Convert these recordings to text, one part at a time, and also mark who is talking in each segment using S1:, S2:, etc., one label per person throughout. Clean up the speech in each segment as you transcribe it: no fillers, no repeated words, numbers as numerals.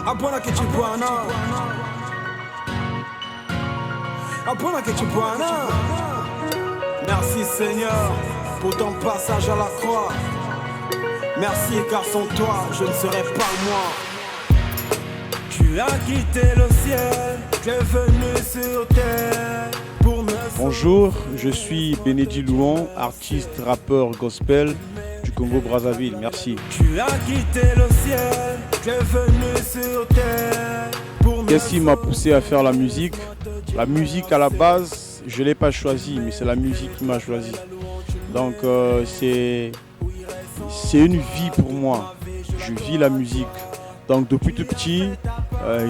S1: Abona que Chibwana. Abona que Chibwana. Merci Seigneur pour ton passage à la croix. Merci car sans toi je ne serais pas moi. Tu as quitté le ciel, tu es venu sur terre pour me...
S2: Bonjour, je suis Bénédit Louan, artiste, rappeur gospel du Congo-Brazzaville. Merci.
S1: Tu as quitté le ciel, tu es venu sur terre pour me...
S2: Qu'est-ce qui m'a poussé à faire la musique? La musique à la base, je ne l'ai pas choisie, mais c'est la musique qui m'a choisi. Donc c'est une vie pour moi. Je vis la musique. Donc depuis tout petit,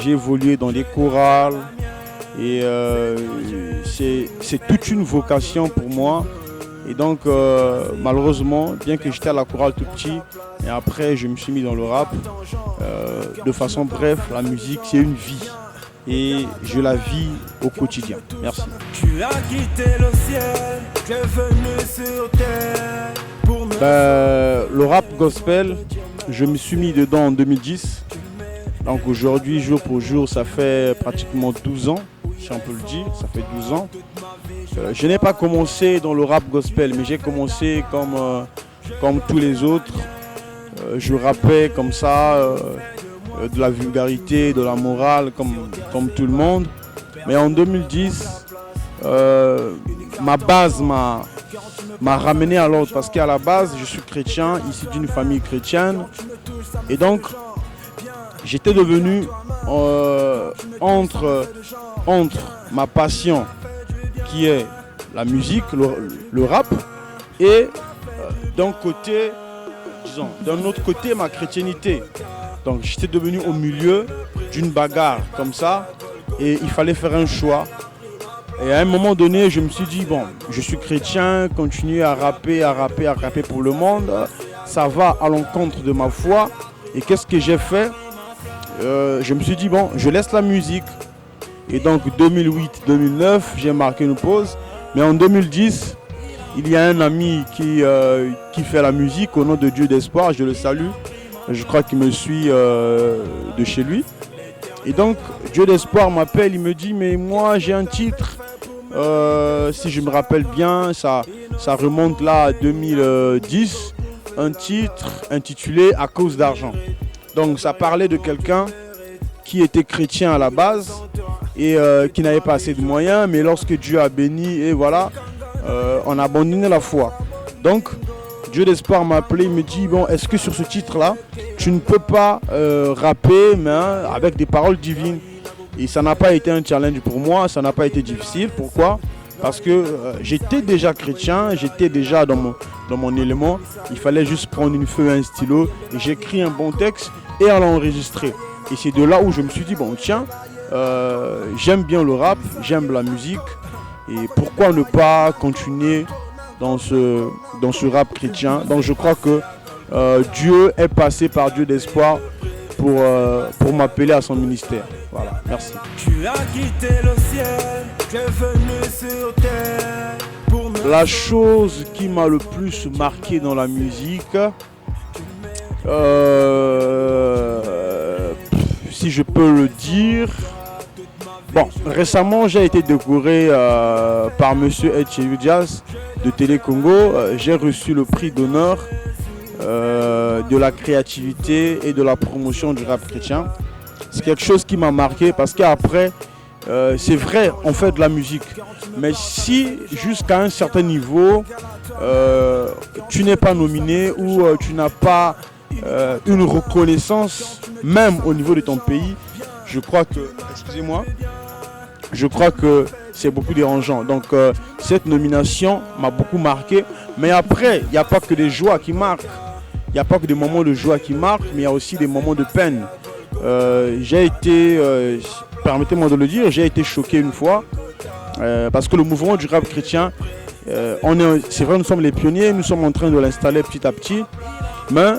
S2: j'ai évolué dans des chorales et c'est toute une vocation pour moi. Et donc malheureusement, bien que j'étais à la chorale tout petit, et après je me suis mis dans le rap. De façon bref, la musique c'est une vie et je la vis au quotidien. Merci.
S1: Tu as quitté le ciel, tu es venu sur terre pour me...
S2: Le rap gospel, je me suis mis dedans en 2010. Donc aujourd'hui, jour pour jour, ça fait pratiquement 12 ans, si on peut le dire, ça fait 12 ans. Je n'ai pas commencé dans le rap gospel, mais j'ai commencé comme tous les autres. Je rappais comme ça, de la vulgarité, de la morale, comme tout le monde. Mais en 2010, ma base m'a ramené à l'ordre, parce qu'à la base, je suis chrétien, issu d'une famille chrétienne. Et donc, j'étais devenu entre ma passion qui est la musique, le rap, et d'un autre côté ma chrétiennité. Donc j'étais devenu au milieu d'une bagarre comme ça et il fallait faire un choix. Et à un moment donné, je me suis dit, bon, je suis chrétien, continuer à rapper pour le monde, ça va à l'encontre de ma foi. Et qu'est-ce que j'ai fait? Je me suis dit, bon, je laisse la musique. Et donc 2008-2009, j'ai marqué une pause. Mais en 2010, il y a un ami qui fait la musique au nom de Dieu d'Espoir, je le salue. Je crois qu'il me suit de chez lui. Et donc Dieu d'Espoir m'appelle, il me dit, mais moi j'ai un titre, si je me rappelle bien, ça remonte là à 2010, un titre intitulé À cause d'argent. Donc ça parlait de quelqu'un qui était chrétien à la base et qui n'avait pas assez de moyens, mais lorsque Dieu a béni, et voilà, on a abandonné la foi. Donc Dieu d'Espoir m'a appelé, il me dit, bon, est-ce que sur ce titre-là, tu ne peux pas rapper, mais avec des paroles divines? Et ça n'a pas été un challenge pour moi, ça n'a pas été difficile. Pourquoi? Parce que j'étais déjà chrétien, j'étais déjà dans mon élément. Il fallait juste prendre une feuille et un stylo, et j'écris un bon texte et à l'enregistrer. Et c'est de là où je me suis dit, bon tiens, j'aime bien le rap, j'aime la musique, et pourquoi ne pas continuer dans ce rap chrétien. Donc je crois que Dieu est passé par Dieu d'Espoir pour m'appeler à son ministère. Voilà, merci.
S1: Tu as quitté le ciel, tu es venu sur terre pour me...
S2: La chose qui m'a le plus marqué dans la musique, si je peux le dire, bon, récemment j'ai été décoré par monsieur Etcheyu Jazz de Télé Congo. J'ai reçu le prix d'honneur de la créativité et de la promotion du rap chrétien. C'est quelque chose qui m'a marqué parce qu'après, c'est vrai, on fait de la musique. Mais si jusqu'à un certain niveau, tu n'es pas nominé ou tu n'as pas une reconnaissance, même au niveau de ton pays, je crois que c'est beaucoup dérangeant. Donc cette nomination m'a beaucoup marqué. Mais après, il n'y a pas que des joies qui marquent. Il n'y a pas que des moments de joie qui marquent, mais il y a aussi des moments de peine. J'ai été, permettez-moi de le dire, j'ai été choqué une fois. Parce que le mouvement du rap chrétien, c'est vrai, nous sommes les pionniers, nous sommes en train de l'installer petit à petit. Mais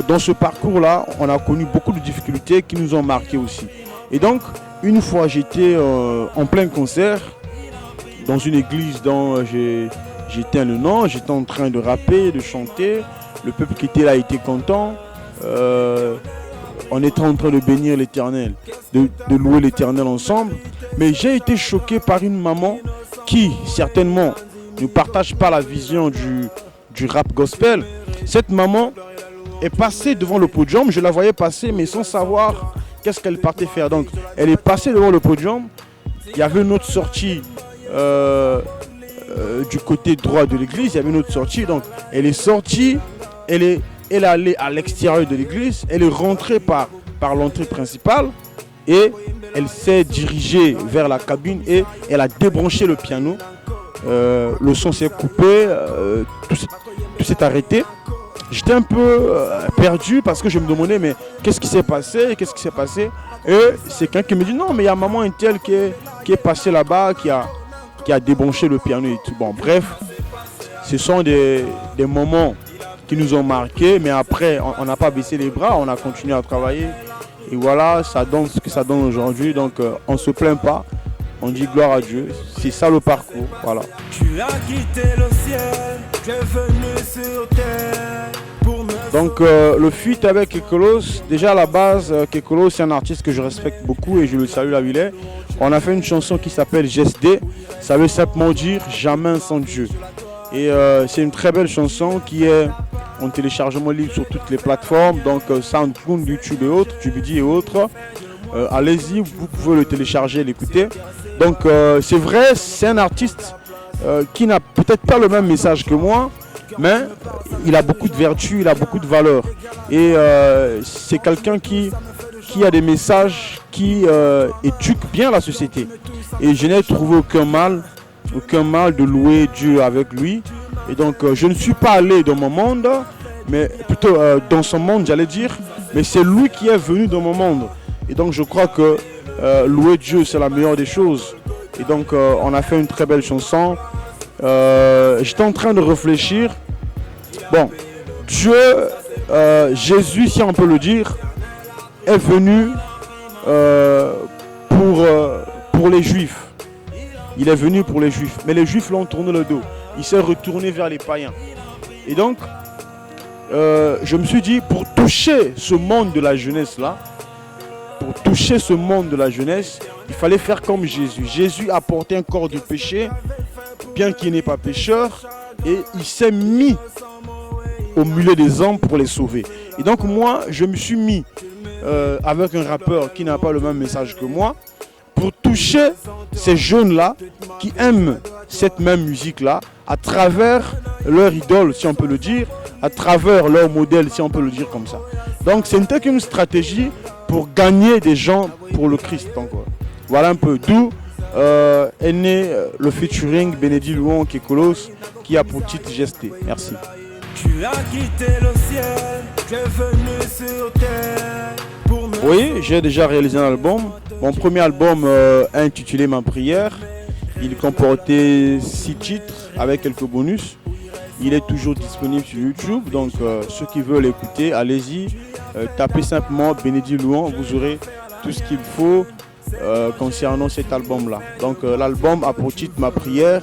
S2: dans ce parcours-là, on a connu beaucoup de difficultés qui nous ont marqués aussi. Et donc, une fois, j'étais en plein concert dans une église dont j'étais le nom. J'étais en train de rapper, de chanter. Le peuple qui était là était content. on était en train de bénir l'Éternel, de louer l'Éternel ensemble. Mais j'ai été choqué par une maman qui, certainement, ne partage pas la vision du rap gospel. Cette maman est passée devant le podium, je la voyais passer, mais sans savoir qu'est-ce qu'elle partait faire. Donc, elle est passée devant le podium. Il y avait une autre sortie du côté droit de l'église. Il y avait une autre sortie. Donc, elle est sortie. Elle est allée à l'extérieur de l'église. Elle est rentrée par l'entrée principale. Et elle s'est dirigée vers la cabine et elle a débranché le piano. Le son s'est coupé. Tout s'est arrêté. J'étais un peu perdu parce que je me demandais mais qu'est-ce qui s'est passé, et c'est quelqu'un qui me dit non mais il y a maman un tel qui est passé là-bas, qui a débranché le piano et tout. Bon bref, ce sont des moments qui nous ont marqués, mais après on n'a pas baissé les bras, on a continué à travailler et voilà, ça donne ce que ça donne aujourd'hui. Donc on ne se plaint pas, on dit gloire à Dieu, c'est ça le parcours, voilà.
S1: Tu as quitté le ciel, tu es venu sur terre pour me...
S2: Donc le feat avec Kekolos, déjà à la base, Kekolos c'est un artiste que je respecte beaucoup et je le salue là où il est. On a fait une chanson qui s'appelle GSD, ça veut simplement dire jamais sans Dieu. Et c'est une très belle chanson qui est en téléchargement libre sur toutes les plateformes, donc SoundCloud, YouTube et autres, Jubidi et autres. Allez-y, vous pouvez le télécharger et l'écouter. Donc c'est vrai, c'est un artiste qui n'a peut-être pas le même message que moi, mais il a beaucoup de vertus, il a beaucoup de valeurs. Et c'est quelqu'un qui a des messages qui éduquent bien la société. Et je n'ai trouvé aucun mal de louer Dieu avec lui. Et donc je ne suis pas allé dans mon monde, mais plutôt dans son monde j'allais dire, mais c'est lui qui est venu dans mon monde. Et donc je crois que louer Dieu c'est la meilleure des choses. Et donc on a fait une très belle chanson. J'étais en train de réfléchir. Bon, Dieu, Jésus, si on peut le dire, est venu pour les Juifs. Il est venu pour les Juifs, mais les Juifs l'ont tourné le dos. Il s'est retourné vers les païens. Et donc, je me suis dit, pour toucher ce monde de la jeunesse là, il fallait faire comme Jésus. Jésus a porté un corps de péché, bien qu'il n'est pas pécheur, et il s'est mis au milieu des hommes pour les sauver. Et donc moi, je me suis mis avec un rappeur qui n'a pas le même message que moi, pour toucher ces jeunes-là qui aiment cette même musique-là, à travers leur idole, si on peut le dire, à travers leur modèle, si on peut le dire comme ça. Donc c'était une stratégie pour gagner des gens pour le Christ. Donc, voilà un peu d'où est né le featuring Bénédit Louan Kekolos qui a pour titre GST. Merci.
S1: Tu as quitté le ciel, tu es venu sur terre pour me...
S2: Oui, j'ai déjà réalisé un album. Mon premier album intitulé Ma prière. Il comportait 6 titres avec quelques bonus. Il est toujours disponible sur YouTube. Donc ceux qui veulent l'écouter, allez-y. Tapez simplement Bénédit Louan. Vous aurez tout ce qu'il faut concernant cet album-là. Donc l'album a pour titre Ma prière.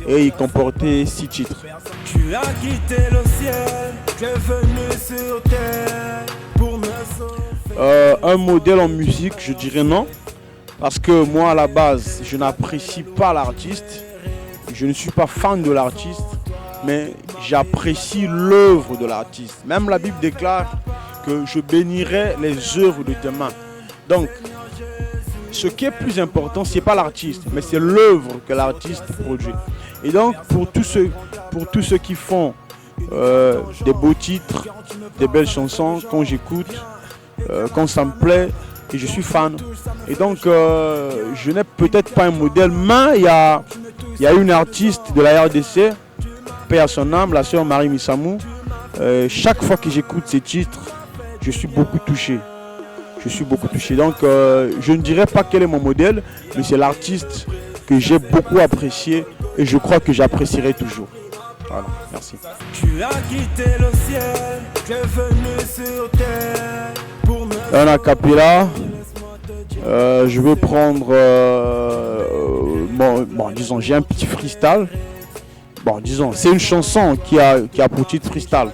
S2: Et il comportait 6 titres.
S1: Tu as quitté le ciel, tu es venu sur terre pour me sauver.
S2: Un modèle en musique, je dirais non. Parce que moi, à la base, je n'apprécie pas l'artiste. Je ne suis pas fan de l'artiste. Mais j'apprécie l'œuvre de l'artiste. Même la Bible déclare que je bénirai les œuvres de tes mains. Donc, ce qui est plus important, ce n'est pas l'artiste, mais c'est l'œuvre que l'artiste produit. Et donc, pour tous ceux qui font des beaux titres, des belles chansons, quand j'écoute, quand ça me plaît, et je suis fan. Et donc, je n'ai peut-être pas un modèle, mais il y a une artiste de la RDC, paix à son âme, la sœur Marie Missamou. Chaque fois que j'écoute ces titres, je suis beaucoup touché. Donc, je ne dirais pas quel est mon modèle, mais c'est l'artiste que j'ai beaucoup apprécié et je crois que j'apprécierai toujours. Voilà, merci.
S1: Tu as quitté le ciel, tu es venu sur terre pour me...
S2: Un acapella. Je veux prendre... disons, j'ai un petit freestyle. C'est une chanson qui a pour titre freestyle.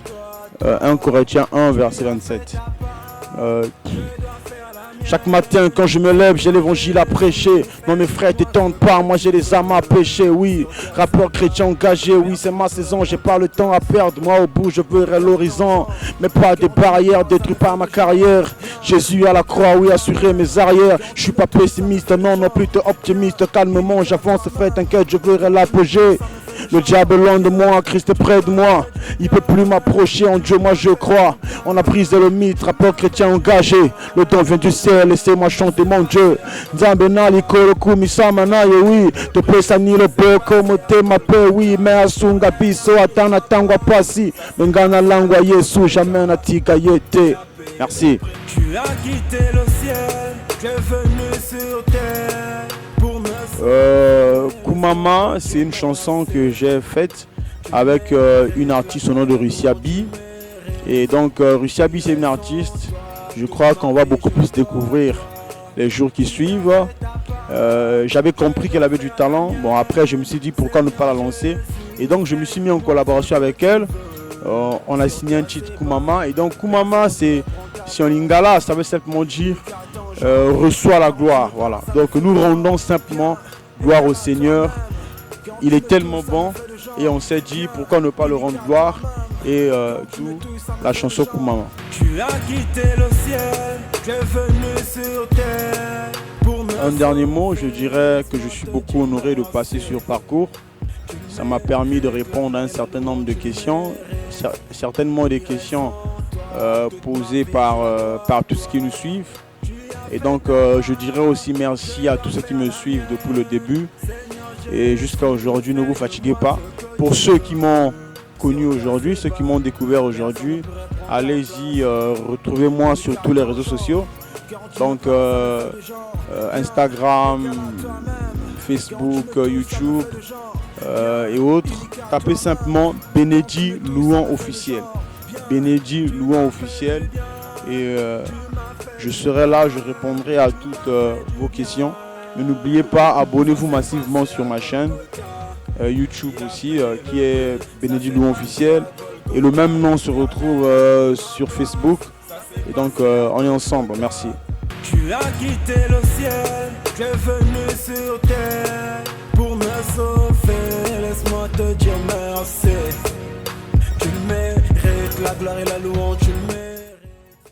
S2: 1 Corinthiens 1, verset 27. Chaque matin quand je me lève, j'ai l'évangile à prêcher. Non mes frères t'étendent pas, moi j'ai les âmes à pêcher, oui. Rappeur chrétien engagé, oui c'est ma saison. J'ai pas le temps à perdre, moi au bout je verrai l'horizon. Mais pas des barrières détruites par ma carrière. Jésus à la croix, oui assurer mes arrières. Je suis pas pessimiste, non plutôt optimiste. Calmement j'avance, frère t'inquiète, je verrai l'apogée. Le diable est loin de moi, Christ est près de moi. Il peut plus m'approcher, en Dieu moi je crois. On a brisé le mythe, rappeur chrétien engagé. Le don vient du ciel, laissez-moi chanter mon Dieu. Zambena likoroku misamana oui. Te pesa ni le beau comme te mape oui. Mais asunga biso atana tangwa pasi. Mengana langwa Yesu jamais natika yete. Merci.
S1: Tu as quitté le ciel, tu es venu sur terre pour me
S2: Kumama, c'est une chanson que j'ai faite avec une artiste au nom de Russiabi. Et donc Russiabi c'est une artiste, je crois qu'on va beaucoup plus découvrir les jours qui suivent. J'avais compris qu'elle avait du talent. Bon après je me suis dit pourquoi ne pas la lancer. Et donc je me suis mis en collaboration avec elle. On a signé un titre Kumama. Et donc Kumama c'est en lingala, ça veut simplement dire reçois la gloire. Voilà. Donc nous rendons simplement gloire au Seigneur. Il est tellement bon. Et on s'est dit pourquoi ne pas le rendre gloire. Et tout la chanson Kumama.
S1: Tu as quitté le ciel, tu es venu sur terre pour me...
S2: Un dernier mot, je dirais que je suis beaucoup honoré de passer sur Parcours. Ça m'a permis de répondre à un certain nombre de questions. Certainement des questions posées par tous ceux qui nous suivent. Et donc je dirais aussi merci à tous ceux qui me suivent depuis le début. Et jusqu'à aujourd'hui, ne vous fatiguez pas. Pour ceux qui m'ont connu aujourd'hui, ceux qui m'ont découvert aujourd'hui, allez-y, retrouvez-moi sur tous les réseaux sociaux. Donc Instagram, Facebook, YouTube et autres. Tapez simplement Benedi Louan officiel. Benedi Louan officiel. Et je serai là, je répondrai à toutes vos questions. Mais n'oubliez pas, abonnez-vous massivement sur ma chaîne YouTube aussi, qui est Benedi Louan officiel. Et le même nom se retrouve sur Facebook. Et donc on est ensemble, merci.
S1: Tu as quitté le ciel, tu es venu sur terre pour me sauver. Laisse-moi te dire merci. Tu mérites la gloire et la louange, tu mérites.